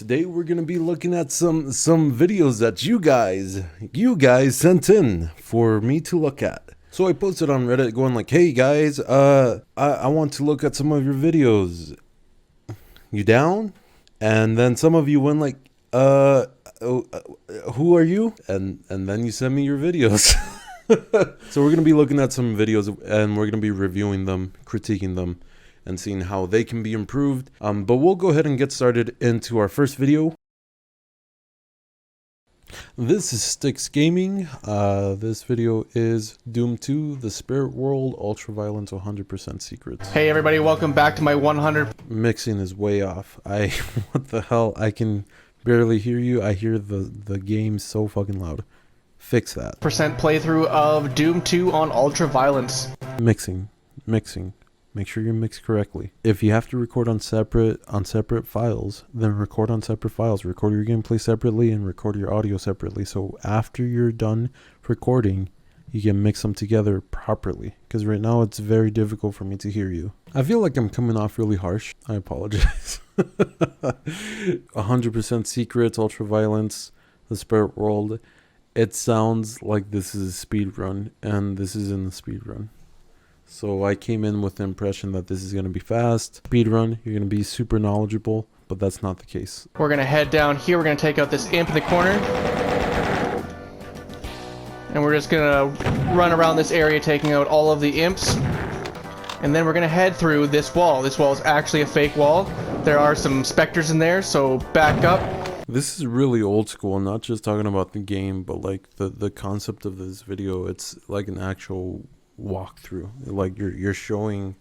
today we're gonna be looking at some videos that you guys sent in for me to look at. So I posted on Reddit going like, hey guys, I want to look at some of your videos. You down? And then some of you went like, who are you? And then you sent me your videos. So we're gonna be looking at some videos and we're gonna be reviewing them, critiquing them, and seeing how they can be improved. But we'll go ahead and get started into our first video. This is Styx Gaming. This video is Doom 2, The Spirit World, Ultraviolence 100% Secrets. Hey everybody, welcome back to my 100... Mixing is way off. What the hell? I can barely hear you. I hear the game so fucking loud. Fix that. percent playthrough of Doom 2 on Ultraviolence. Mixing. Make sure you mix correctly. If you have to record on separate files, then record on separate files. Record your gameplay separately and record your audio separately. So after you're done recording, you can mix them together properly. Because right now it's very difficult for me to hear you. I feel like I'm coming off really harsh. I apologize. 100% Secrets, Ultraviolence, The Spirit World. It sounds like this is a speed run, and this isn't a speed run. So I came in with the impression that this is going to be fast, speedrun, you're going to be super knowledgeable, but that's not the case. We're going to head down here, we're going to take out this imp in the corner. And we're just going to run around this area taking out all of the imps. And then we're going to head through this wall. This wall is actually a fake wall. There are some specters in there, so back up. This is really old school, not just talking about the game, but like the concept of this video. It's like an actual walkthrough, like you're showing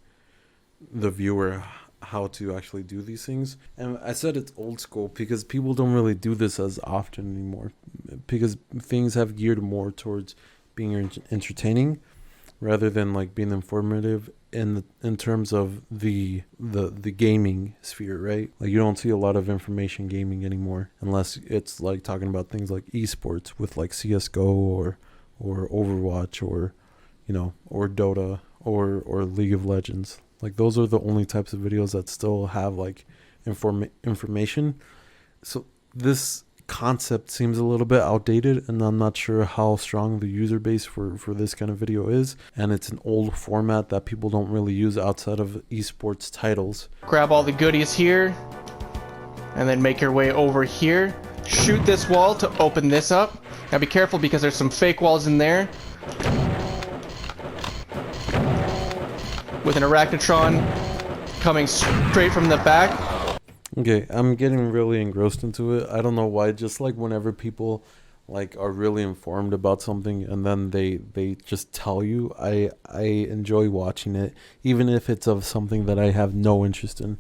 the viewer how to actually do these things. And I said it's old school because people don't really do this as often anymore, because things have geared more towards being entertaining rather than like being informative in terms of the gaming sphere, right? Like you don't see a lot of information gaming anymore unless it's like talking about things like esports with like CS:GO or Overwatch or or Dota or League of Legends. Like those are the only types of videos that still have like information. So this concept seems a little bit outdated, and I'm not sure how strong the user base for this kind of video is. And it's an old format that people don't really use outside of esports titles. Grab all the goodies here, and then make your way over here. Shoot this wall to open this up. Now be careful because there's some fake walls in there. With an Arachnotron coming straight from the back. Okay, I'm getting really engrossed into it. I don't know why. Just like whenever people like are really informed about something and then they just tell you, I enjoy watching it, even if it's of something that I have no interest in.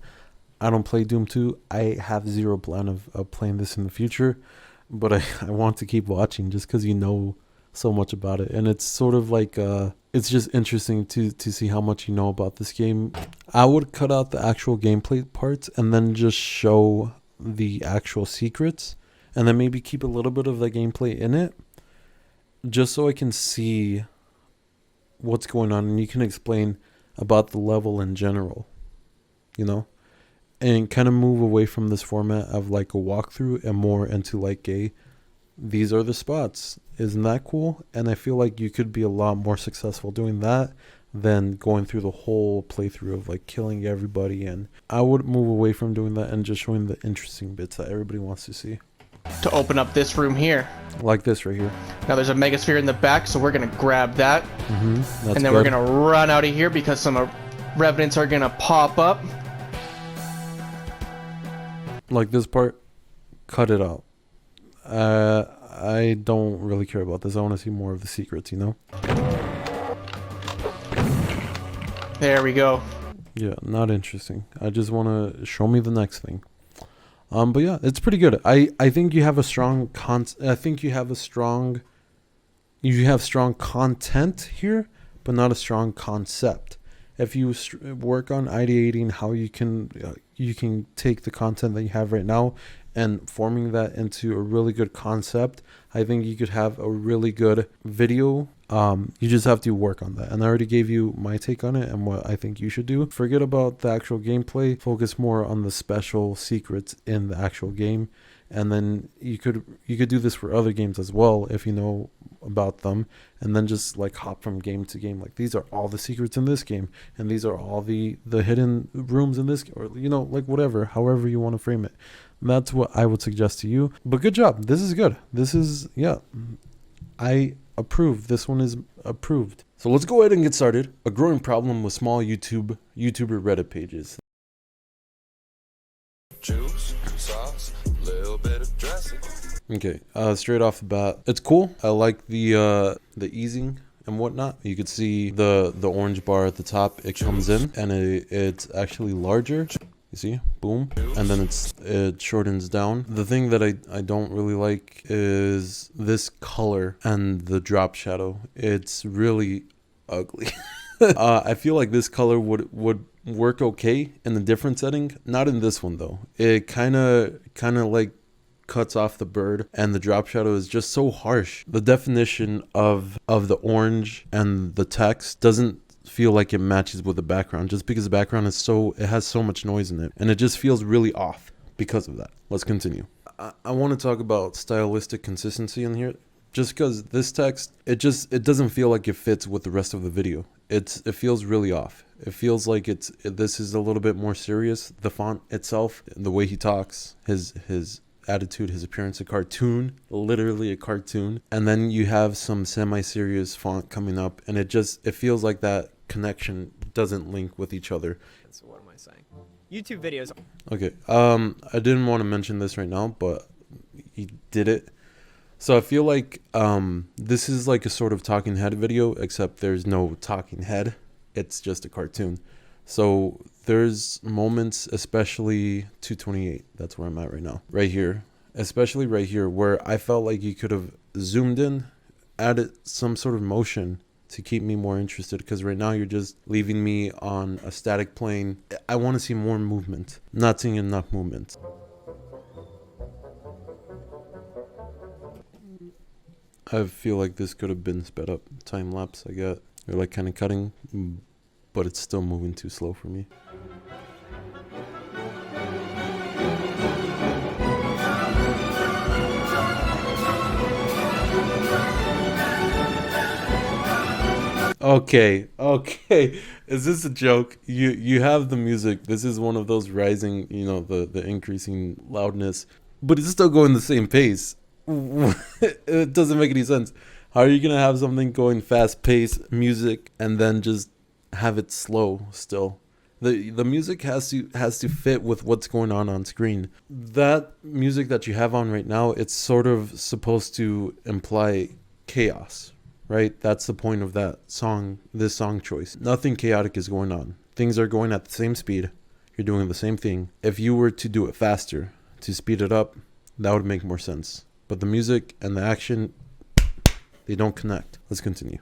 I don't play Doom 2. I have zero plan of playing this in the future, but I want to keep watching just because so much about it. And it's sort of like it's just interesting to see how much you know about this game. I would cut out the actual gameplay parts and then just show the actual secrets, and then maybe keep a little bit of the gameplay in it, just so I can see what's going on and you can explain about the level in general, and kind of move away from this format of like a walkthrough and more into like these are the spots. Isn't that cool? And I feel like you could be a lot more successful doing that than going through the whole playthrough of like killing everybody. And I would move away from doing that and just showing the interesting bits that everybody wants to see. To open up this room here. Like this right here. Now there's a Megasphere in the back, so we're going to grab that. That's and then we're going to run out of here because some revenants are going to pop up. Like this part, cut it out. I don't really care about this. I want to see more of the secrets, There we go. Yeah, not interesting. I just want to show me the next thing. But yeah, it's pretty good. I think you have a strong you have strong content here, but not a strong concept. If you work on ideating how you can take the content that you have right now and forming that into a really good concept, I think you could have a really good video. You just have to work on that. And I already gave you my take on it and what I think you should do. Forget about the actual gameplay. Focus more on the special secrets in the actual game. And then you could do this for other games as well if you know about them, and then just like hop from game to game. Like, these are all the secrets in this game, and these are all the hidden rooms in this, or like whatever, however you want to frame it. That's what I would suggest to you. But good job. This is good. This is, yeah, I approve. This one is approved. So let's go ahead and get started. A growing problem with small YouTuber Reddit pages. Juice, sauce, little bit of dressing. Okay, straight off the bat, it's cool. I like the easing and whatnot. You could see the orange bar at the top. It comes in and it's actually larger. You see, boom, and then it shortens down. The thing that I don't really like is this color and the drop shadow. It's really ugly. I feel like this color would work okay in a different setting. Not in this one though. It kind of like cuts off the bird, and the drop shadow is just so harsh. The definition of the orange and the text doesn't feel like it matches with the background, just because the background is it has so much noise in it, and it just feels really off because of that. Let's continue. I want to talk about stylistic consistency in here, just because this text, it doesn't feel like it fits with the rest of the video. It feels really off. It feels like this is a little bit more serious. The font itself, the way he talks, his attitude, his appearance, a cartoon, literally a cartoon. And then you have some semi-serious font coming up, and it feels like that connection doesn't link with each other. So what am I saying? YouTube videos. Okay, I didn't want to mention this right now, but he did it. So I feel like this is like a sort of talking head video, except there's no talking head. It's just a cartoon. So there's moments, especially 228, that's where I'm at right now, right here, especially right here, where I felt like you could have zoomed in, added some sort of motion to keep me more interested, because right now you're just leaving me on a static plane. I want to see more movement, not seeing enough movement. I feel like this could have been sped up. Time lapse, I got. You're like kind of cutting, but it's still moving too slow for me. Okay. Is this a joke? You have the music. This is one of those rising, the increasing loudness, but it's still going the same pace. It doesn't make any sense. How are you gonna have something going fast paced music and then just have it slow still? The music has to fit with what's going on screen. That music that you have on right now, it's sort of supposed to imply chaos, right? That's the point of that song, this song choice. Nothing chaotic is going on. Things are going at the same speed. You're doing the same thing. If you were to do it faster, to speed it up, that would make more sense. But the music and the action, they don't connect. Let's continue.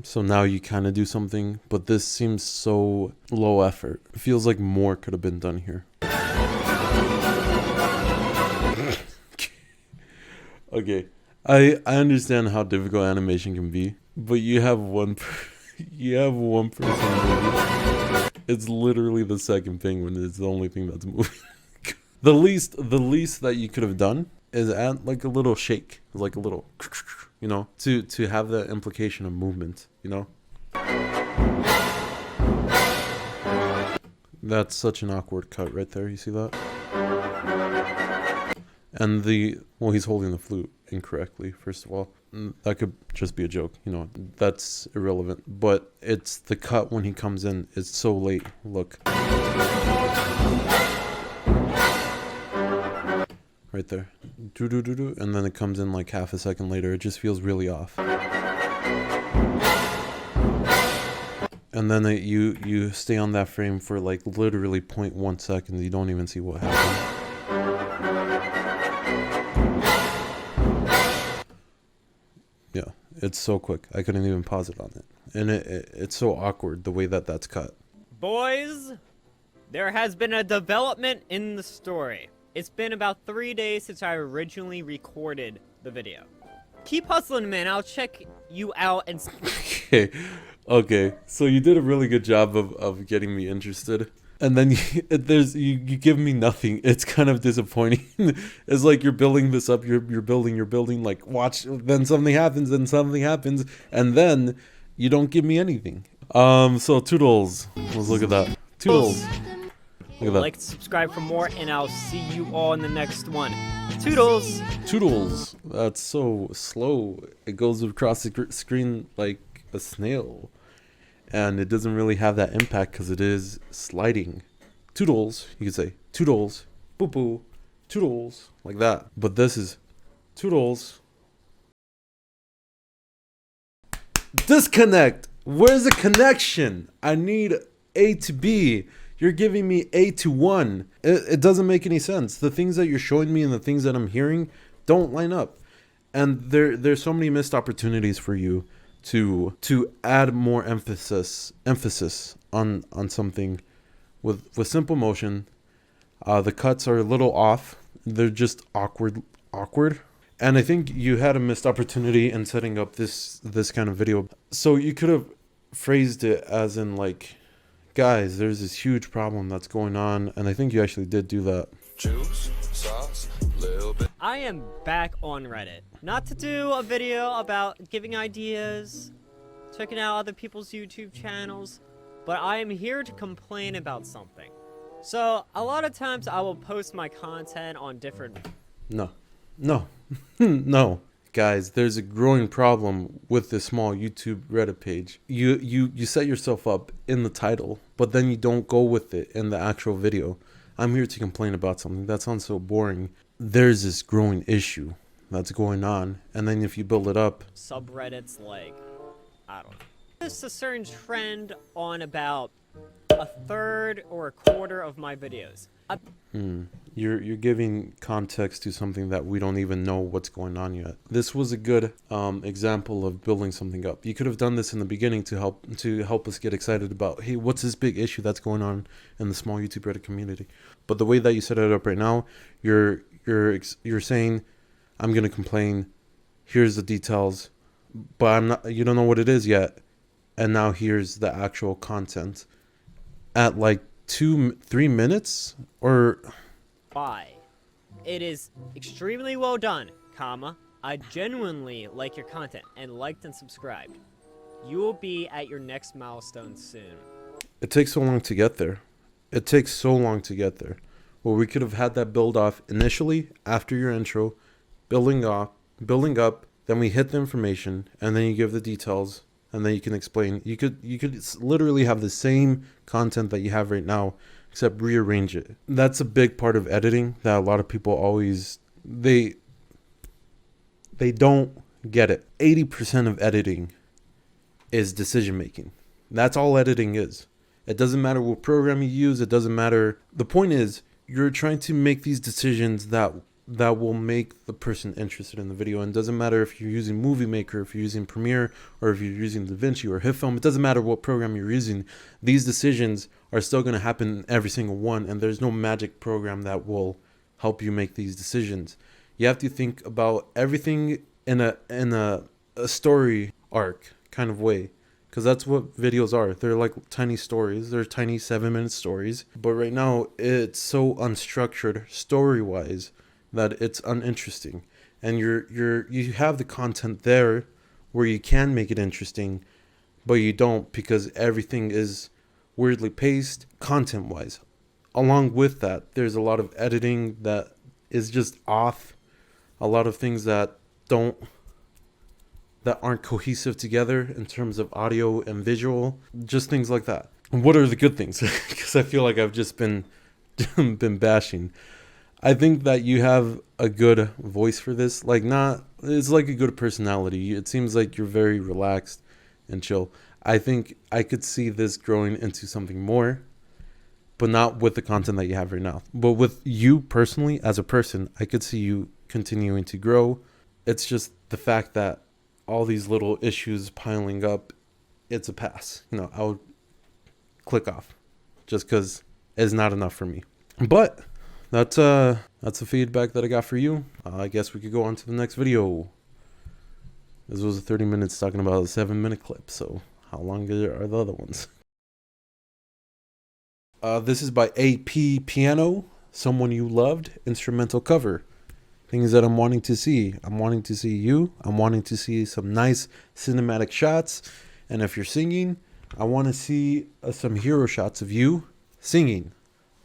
So now you kind of do something, but this seems so low effort. It feels like more could have been done here. Okay, I understand how difficult animation can be, but you have one person moving. It's literally the second penguin. It's the only thing that's moving. The least that you could have done is add like a little shake, like a little, to have the implication of movement, That's such an awkward cut right there. You see that? And he's holding the flute incorrectly, first of all. That could just be a joke, that's irrelevant. But it's the cut when he comes in. It's so late. Look. Right there. Do-do-do-do. And then it comes in like half a second later. It just feels really off. And then you stay on that frame for like literally 0.1 seconds. You don't even see what happened. Yeah, It's so quick. I couldn't even pause it on it. And it's so awkward the way that that's cut. Boys, there has been a development in the story. It's been about 3 days since I originally recorded the video. Keep hustling, man. I'll check you out and... Okay. So you did a really good job of getting me interested. And then you give me nothing. It's kind of disappointing. It's like you're building this up. You're building. Like, watch. Then something happens. And then you don't give me anything. So Toodles. Let's look at that. Toodles. Look at that. Like, subscribe for more, and I'll see you all in the next one. Toodles! Toodles. That's so slow. It goes across the screen like a snail. And it doesn't really have that impact because it is sliding. Toodles. You could say Toodles. Boo boo. Toodles. Like that. But this is Toodles. Disconnect. Where's the connection? I need A to B. You're giving me A to 1. It doesn't make any sense. The things that you're showing me and the things that I'm hearing don't line up. And there's so many missed opportunities for you to add more emphasis on something with simple motion. The cuts are a little off. They're just awkward. And I think you had a missed opportunity in setting up this kind of video. So you could have phrased it as in like, guys, there's this huge problem that's going on, and I think you actually did do that. Juice, sauce, little bit. I am back on Reddit. Not to do a video about giving ideas, checking out other people's YouTube channels, but I am here to complain about something. So, a lot of times I will post my content on different... No. No. Guys, there's a growing problem with this small YouTube Reddit page. You set yourself up in the title, but then you don't go with it in the actual video. I'm here to complain about something. That sounds so boring. There's this growing issue that's going on, and then if you build it up... subreddits like, I don't know. There's a certain trend on about a third or a quarter of my videos. You're giving context to something that we don't even know what's going on yet. This was a good example of building something up. You could have done this in the beginning to help us get excited about, hey, what's this big issue that's going on in the small YouTube Reddit community. But the way that you set it up right now, you're saying, I'm gonna complain. Here's the details, but I'm not. You don't know what it is yet, and now here's the actual content at like 2-3 minutes or... Why? It is extremely well done, comma. I genuinely like your content and liked and subscribed. You will be at your next milestone soon. It takes so long to get there. Well, we could have had that build off initially after your intro, building up, then we hit the information, and then you give the details, and then you can explain. You could literally have the same content that you have right now, except rearrange it. That's a big part of editing that a lot of people always they don't get it. 80% of editing is decision making. That's all editing is. It doesn't matter what program you use, it doesn't matter. The point is you're trying to make these decisions that will make the person interested in the video. And it doesn't matter if you're using Movie Maker, if you're using Premiere, or if you're using DaVinci or HitFilm. It doesn't matter what program you're using. These decisions are still going to happen in every single one, and there's no magic program that will help you make these decisions. You have to think about everything in a story arc kind of way, because that's what videos are. They're like tiny stories. They're tiny 7-minute stories. But right now, it's so unstructured story-wise that it's uninteresting, and you have the content there where you can make it interesting, but you don't, because everything is weirdly paced content wise. Along with that, there's a lot of editing that is just off, a lot of things that aren't cohesive together in terms of audio and visual, just things like that. What are the good things? Because I feel like I've just been bashing. I think that you have a good voice for this. It's like a good personality. It seems like you're very relaxed and chill. I think I could see this growing into something more, but not with the content that you have right now. But with you personally, as a person, I could see you continuing to grow. It's just the fact that all these little issues piling up, it's a pass. You know, I would click off just because it's not enough for me. But that's the feedback that I got for you. I guess we could go on to the next video. This was 30 minutes talking about a 7-minute clip, so how long are the other ones? This is by AP Piano, Someone You Loved, instrumental cover. Things that I'm wanting to see. I'm wanting to see you. I'm wanting to see some nice cinematic shots. And if you're singing, I want to see some hero shots of you singing.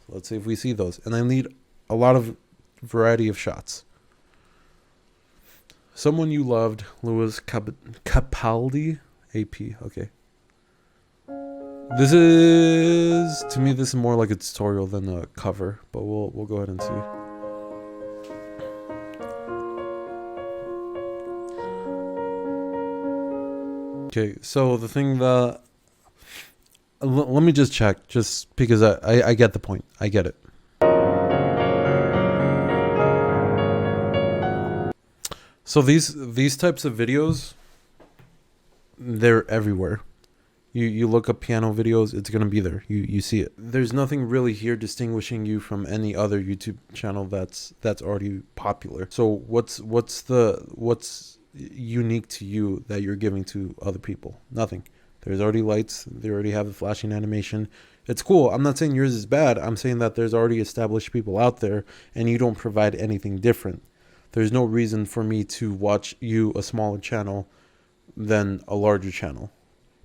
So let's see if we see those. And I need a lot of variety of shots. Someone You Loved, Louis Capaldi, AP. Okay. This is, to me, this is more like a tutorial than a cover, but we'll go ahead and see. Okay, so the thing that let me just check, just because I get the point. I get it. So these types of videos, they're everywhere. You look up piano videos, it's gonna be there. You see it. There's nothing really here distinguishing you from any other YouTube channel that's already popular. So what's unique to you that you're giving to other people? Nothing. There's already lights. They already have the flashing animation. It's cool. I'm not saying yours is bad. I'm saying that there's already established people out there, and you don't provide anything different. There's no reason for me to watch you, a smaller channel, than a larger channel,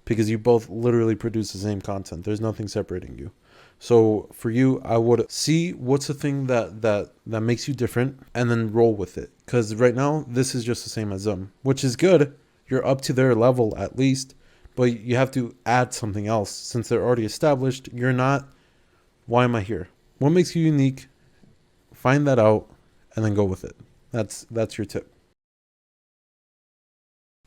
because you both literally produce the same content. There's nothing separating you. So for you, I would see what's the thing that makes you different, and then roll with it. Because right now, this is just the same as them, which is good. You're up to their level at least, but you have to add something else. Since they're already established, you're not. Why am I here? What makes you unique? Find that out, and then go with it. That's your tip.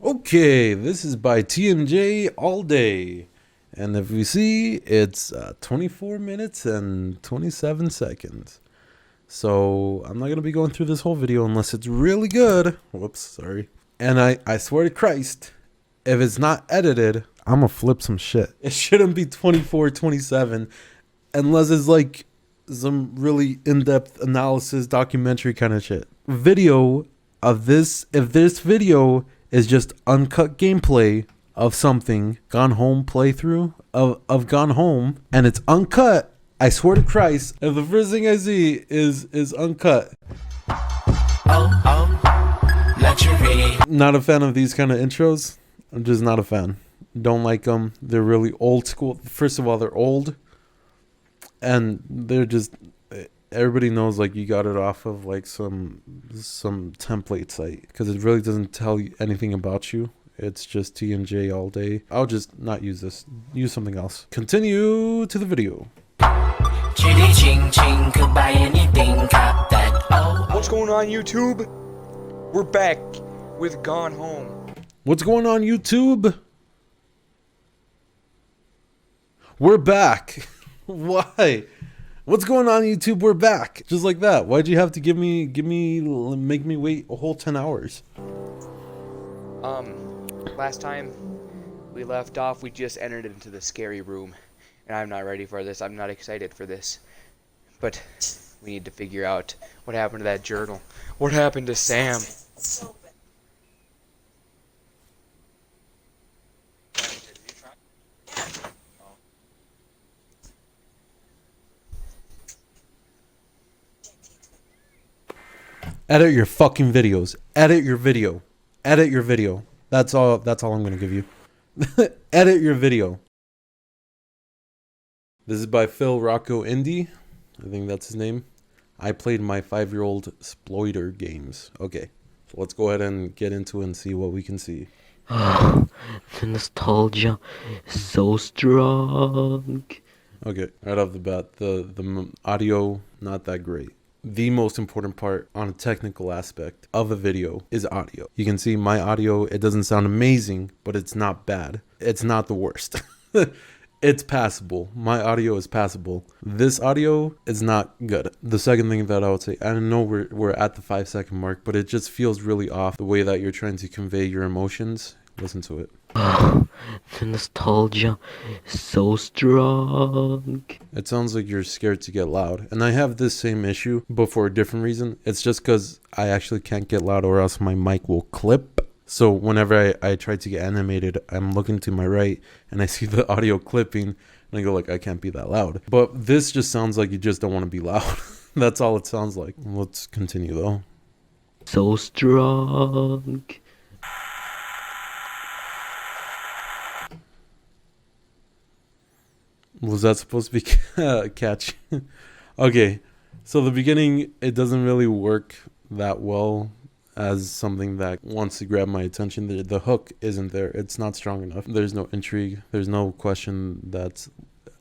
Okay, this is by TMJ All Day. And if we see, it's 24 minutes and 27 seconds. So I'm not going to be going through this whole video unless it's really good. Whoops, sorry. And I swear to Christ, if it's not edited, I'm going to flip some shit. It shouldn't be 24, 27, unless it's like some really in-depth analysis, documentary kind of shit. Video of this, if this video is just uncut gameplay of something, Gone Home playthrough of Gone Home, and it's uncut, I swear to Christ, if the first thing I see is uncut. Luxury. Not a fan of these kind of intros. I'm just not a fan. Don't like them. They're really old school. First of all, they're old, and they're just, everybody knows like you got it off of like some template site, because it really doesn't tell you anything about you. It's just TMJ All Day. I'll just not use this. Use something else. Continue to the video. What's going on, YouTube? We're back with Gone Home. What's going on, YouTube? We're back. Why? What's going on, YouTube? We're back. Just like that. Why'd you have to make me wait a whole 10 hours? Last time we left off, we just entered into the scary room, and I'm not ready for this. I'm not excited for this, but we need to figure out what happened to that journal. What happened to Sam? Edit your fucking videos. Edit your video. Edit your video. That's all I'm gonna give you. Edit your video. This is by Phil Rocco Indie. I think that's his name. I played my 5-year-old Sploiter games. Okay, so let's go ahead and get into it and see what we can see. The nostalgia is so strong. Okay, right off the bat, the audio, not that great. The most important part on a technical aspect of a video is audio. You can see my audio, it doesn't sound amazing, but it's not bad. It's not the worst. it's passable. My audio is passable. This audio is not good. The second thing that I would say, I know we're at the 5-second mark, but it just feels really off the way that you're trying to convey your emotions. Listen to it. Oh, the nostalgia is so strong. It sounds like you're scared to get loud. And I have this same issue, but for a different reason. It's just because I actually can't get loud or else my mic will clip. So whenever I try to get animated, I'm looking to my right and I see the audio clipping and I go like, I can't be that loud. But this just sounds like you just don't want to be loud. That's all it sounds like. Let's continue though. So strong. Was that supposed to be catchy? Okay, so the beginning, it doesn't really work that well as something that wants to grab my attention. The hook isn't there. It's not strong enough. There's no intrigue. There's no question that's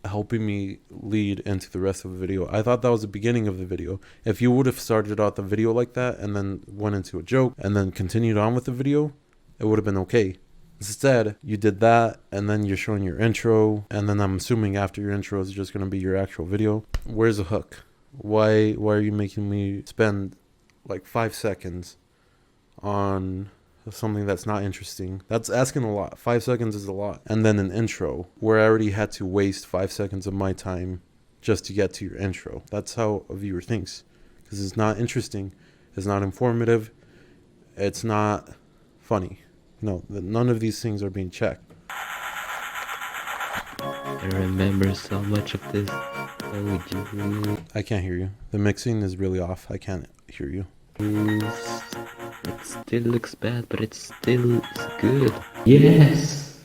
helping me lead into the rest of the video. I thought that was the beginning of the video. If you would have started out the video like that and then went into a joke and then continued on with the video, it would have been okay. Instead, you did that and then you're showing your intro, and then I'm assuming after your intro is just going to be your actual video. Where's the hook? Why are you making me spend like 5 seconds on something that's not interesting? That's asking a lot. 5 seconds is a lot. And then an intro where I already had to waste 5 seconds of my time just to get to your intro. That's how a viewer thinks, because it's not interesting, it's not informative, it's not funny. No, none of these things are being checked. I remember so much of this. Oh, geez. I can't hear you. The mixing is really off. I can't hear you. It still looks bad, but it's still good. Yes!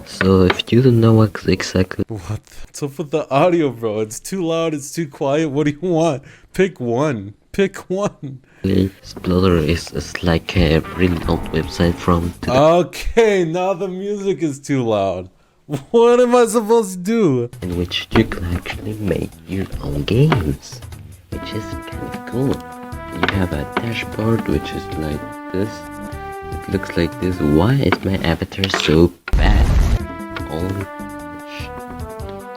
So if you don't know what exactly What's up with the audio, bro? It's too loud, it's too quiet. What do you want? Pick one. Pick one. Splutter is like a really old website from Okay, now the music is too loud. What am I supposed to do? in which you can actually make your own games, which is kind of cool. You have a dashboard which is like this. It looks like this. Why is my avatar so bad? Only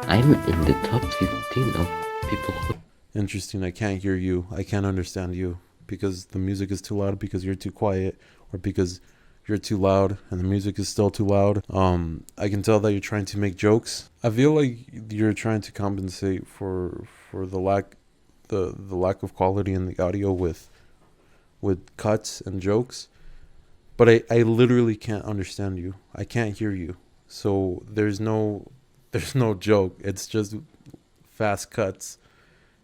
I'm in the top 15 of people who Interesting. I can't hear you. I can't understand you because the music is too loud, because you're too quiet, or because you're too loud and the music is still too loud. I can tell that you're trying to make jokes. I feel like you're trying to compensate for the lack of quality in the audio with cuts and jokes. But I literally can't understand you. I can't hear you. So there's no joke. It's just fast cuts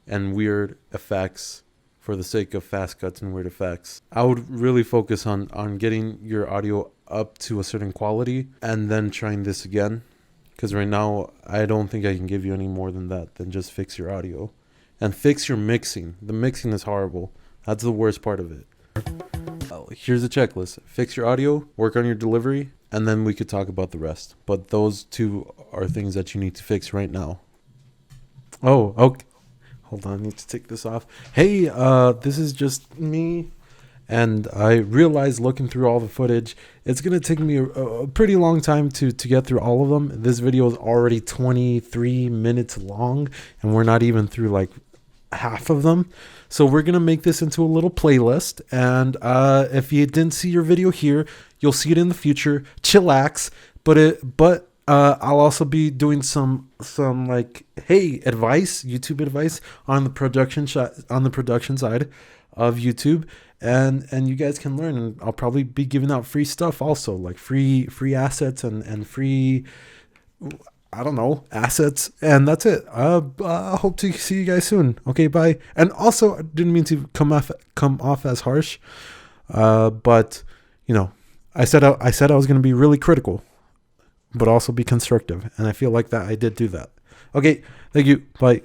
and weird effects for the sake of fast cuts and weird effects. I would really focus on getting your audio up to a certain quality and then trying this again. Because right now, I don't think I can give you any more than that, than just fix your audio. And fix your mixing. The mixing is horrible. That's the worst part of it. Here's a checklist. Fix your audio, work on your delivery, and then we could talk about the rest. But those two are things that you need to fix right now. Oh, okay. Hold on, I need to take this off. Hey, this is just me. And I realized looking through all the footage, it's going to take me a pretty long time to get through all of them. This video is already 23 minutes long, and we're not even through like half of them. So we're going to make this into a little playlist. And if you didn't see your video here, you'll see it in the future. Chillax. But I'll also be doing some like, hey, advice, YouTube advice on the production side of YouTube, and you guys can learn. And I'll probably be giving out free stuff also, like free assets and free, I don't know, assets. And that's it. I hope to see you guys soon. Okay, bye. And also, I didn't mean to come off as harsh, but you know, I said I was going to be really critical, but also be constructive. And I feel like that I did do that. Okay, thank you. Bye.